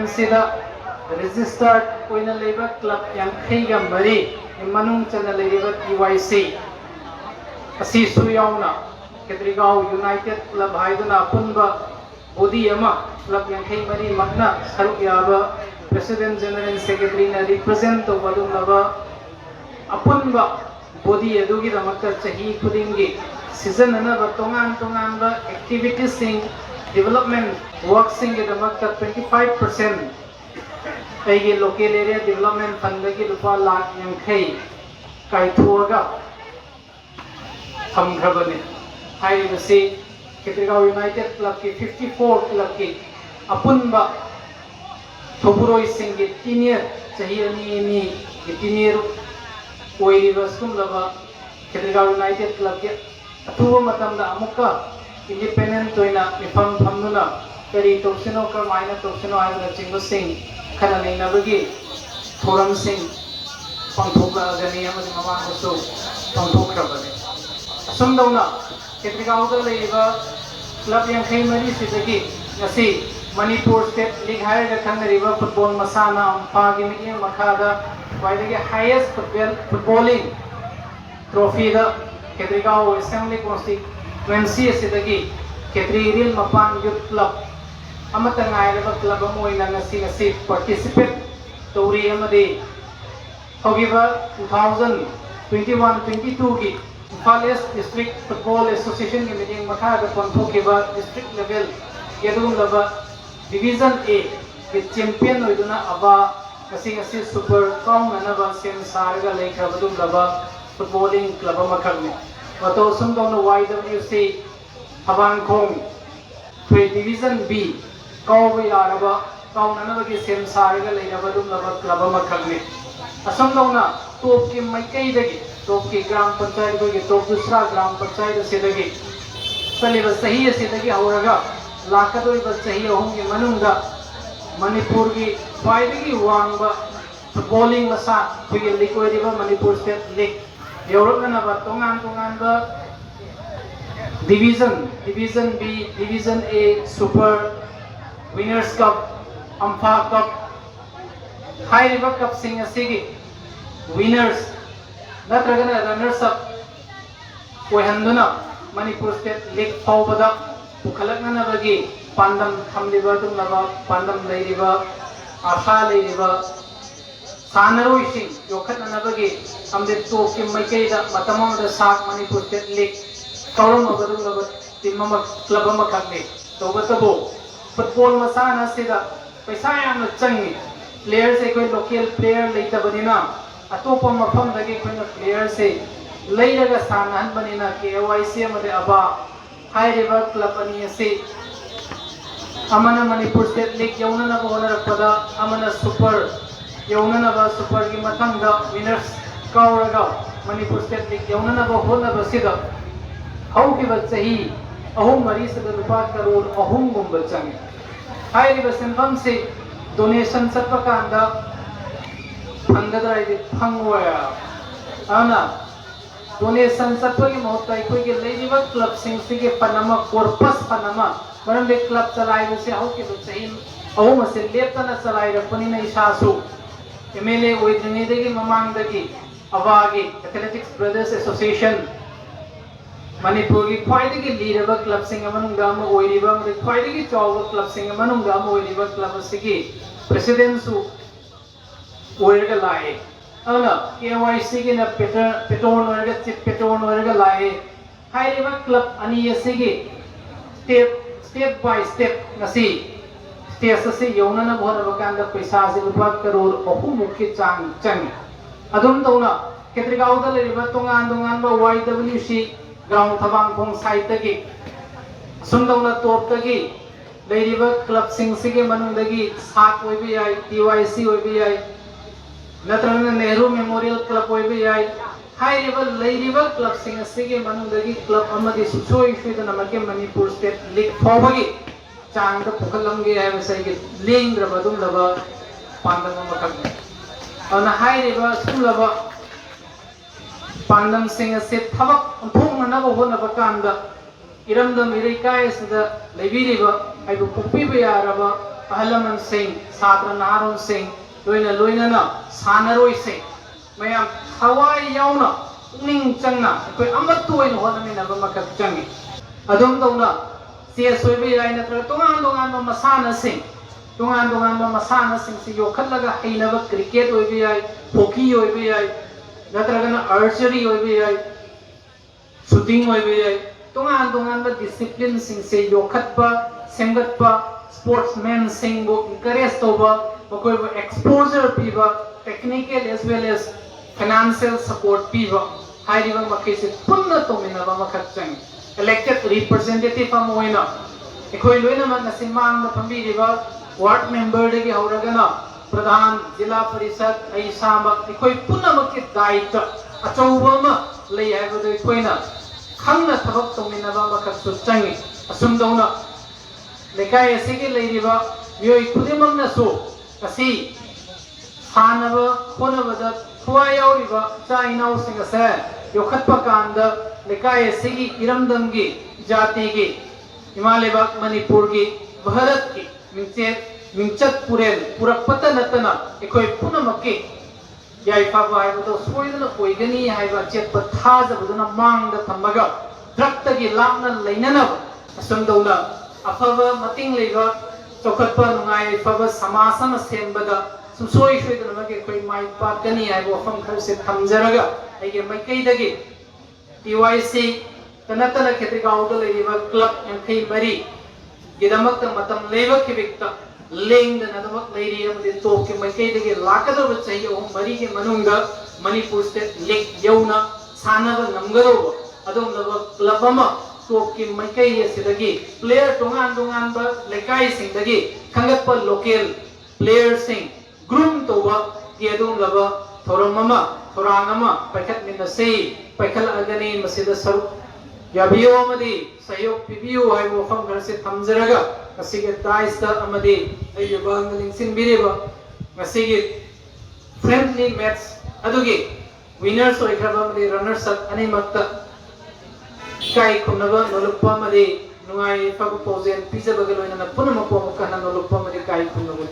Sida registered Koina Labor Club Yankaiga Mari in Manung Chana Labor TYC Asi Suyauna Kshetrigao United Club Haidana Punba Bodi Yama Club Yankai Mari Magna Saruk Yaba President General and Secretary na represent of Vadum Lava Apunba Bodi Adugi Ramaka Chahi Pudingi Season another Tongan activities in development works in the Ramaka 25% Pegi local area development fund the Lupa Lak Yankai Kaituaga Hamgrabani High the Sea Kshetrigao United Club ki 54 Club ki Apunba Toburoi Singh Tinir Chahiani Tinir Oiriva Sumlava Kshetrigao United Club ki Atuva Matamda Amuka independent toina Mifam Pamnuna Kari Toksino Karmaina Toksino Ayana Chingo Singh Kanani Nabagi Thoram Singh Pangtoka Gani Amadi Mamang Musu Pangtoka Bani Sumdauna Kshetrigao the Leva Club Yankai Mari Sidagi Nasi Manipur State League Higher the Kanga River Football Masana Pagi Miking Makada by the highest footballing trophy the Kshetrigao Assembly Constituency Sidagi Kshetrigao Mapan Youth Club Amatangai Club Amoina Nasi participate Tori Amadi however 2021-22 ki Palace District Football Association के meeting मखा का पंथों के बाद district level यदुम लबा division A के champion हो इतना अबा कसी super कौन ननबा सेम सारगा लेकर बदुम लबा footballing club मखा में वतो सुंदों YWC हबांगकोंग फिर division B कौन भी आरबा कौन ननबा के सेम सारगा लेकर बदुम लबा club मखा में असंदों ना टॉप के मईकई दगी टॉप की ग्राम पंचायत को टॉप दूसरा ग्राम पंचायत से लगे पहले बस सही से लगे होगा लाखों बस सही होंगे मनुंगा मणिपुर की फायदे की वांगा फुटबॉलिंग मसा फिर लिक्विड बा मणिपुर स्टेट लीग यूरोप में ना बात तोंगान बा division B division A super winners cup अम्फा कप हाई रिवर कप सिंह असीगी विनर्स नत्रगना रनर्स अप ओहंदुना मणिपुर स्टेट लीग फाउबदा पुखलकना बगी पांडम थमलिबा तुमलबा पांडम लेरिबा आशा लेरिबा सानरोइसिंग योखतना बगी हमदे तो के मैकेदा मतमम द साक मणिपुर स्टेट लीग कौरम बदुलबा टीम क्लब मखने तोबतबो फुटबॉल मसाना सिदा पैसा याम चंगी प्लेयर से कोई लोकल प्लेयर लेतबनिना अतोप मफम दगे कोई प्लेयर से लेरगा सानहन बनिना KYC मदे अबा हाई रिवर क्लब अनि से अमना मणिपुर स्टेट लीग यौनना होनरपदा अमना सुपर यौनना सुपर की मथंगा विनर्स कौरगा मणिपुर स्टेट लीग यौनना होनबा सिदा हौकिबा चही अहुम मरी से रुपा करोड़ अहुम गुंब चंगे हाई रिवर सेंफम से डोनेशन सत्पकांदा फंगदराइदे फंगवया आना डोनेशन सत्पकी महत्ता कोई के लेजिबा क्लब सिंह के पनमा कॉर्पस पनमा मरम बे क्लब चलाइ से हाउ के सही अहु मसे लेतना चलाइ रपनी नै सासु एमएलए ओइद्रिने देगी ममांग दगी अवागे एथलेटिक्स ब्रदर्स एसोसिएशन मणिपुर की ख्वाइदगी लीरबा क्लब सिंह मनुंगा म ओइरिबा म ख्वाइदगी चौबा क्लब सिंह मनुंगा म ओइरिबा क्लब सिगी प्रेसिडेंट सु ओइरगा लाए अना KYC के न पेटोन ओइरगा चिप पेटोन ओइरगा लाए हाई रिवर क्लब अनि यसिगी स्टेप बाय स्टेप नसी स्टेज से यौनना भोनबा कांदा पैसा से रुपा करोड़ अहुम मुख्य चांग चंग अदुम तौना Kshetrigao दा लेरिबा तोंगान बा YWC ग्राउंड थबांगखोंग साइट तगी सुंदौना टॉप तगी लेरिबा क्लब सिंह सिगे मनुंदगी साक ओइबि याय TYC ओइबि याय नत्रन नेहरू मेमोरियल क्लब ओइबि याय हाई लेवल लेरिबा क्लब सिंह सिगे मनुंदगी क्लब अमदि सुसोइ सुइदना मके मणिपुर स्टेट लीग फोबगी चांग द पुखलंगे है वैसे लिंग रबदुम लबा पांडम मकक अन हाई लेवल सुलबा पांडम सिंह से थबक अंथोंग नबो होनबा कांदा इरमदम इरैकाय सदा लेबिरिबा आइबु पुपीबा यारबा ahalaman sing satra naharon sing loina na sanaroi sing mayam hawai yauna ning changna koi amatu oin honami na ba makak changi adum dona sia soibi ai na tra tongan masana sing tongan masana sing si yokhallaga hainaba cricket oibi ai hockey oibi ai natragana archery oibi ai shooting oibi ai tongan ba discipline sing se yokhatpa semgatpa sportsmen sing bo encourage toba makoi bo exposure piba technical as well as financial support piba hairiba makise punna tomina ba makak changi elected representative amoina ekoi loina man nasimang na pambiriba ward member de hauragana pradhan jila parishad ai sama ekoi punna makki daita achauba ma lei haibado ekoina khangna thabak tomina ba makak su changi asum dona lekai asigi leiriba mioi khudimangna su asi hanaba khonabada thuwa yauriba chainau singase yokhatpa kanda lekai asigi iramdamgi jati gi himalebak manipur gi bharat gi mingchat puren purakpata natana ekoi punamakki yaifa haibado soidana oigani haiba chetpa thajabaduna mangda thamaga drakta gi lapna leinanaba asumdona afaba mating leiba chokhatpa nungai faba samasama sembada sumsoi soidana mage koi mai pakani haibo afam kharse thamjaraga aige maikaidagi TYC tanatana Kshetrigao da leiba club yankai mari gidamakta matam leiba kibikta lengda nadamak leiri amadi toki maikaidagi lakadaba chahi ahum mari ge manungda Manipur state league yauna sanaba namgadoba adomdaba club ama toki maikai asidagi player tongan ba lekai singdagi khangatpa local player sing groom toba ge adomdaba thoramama thorangama paikhat minasei paikhala agani masida saru yabiyo amadi sayok pibiyo haibo fam garse thamjaraga asige taista amadi ayubang lingsin biriba asige friendly match adugi winners oikraba amadi runners up ani makta kai khunaba nolukpa amadi nungai fabu pozen pizza bagaloina na punama po mukana nolukpa amadi kai khunaba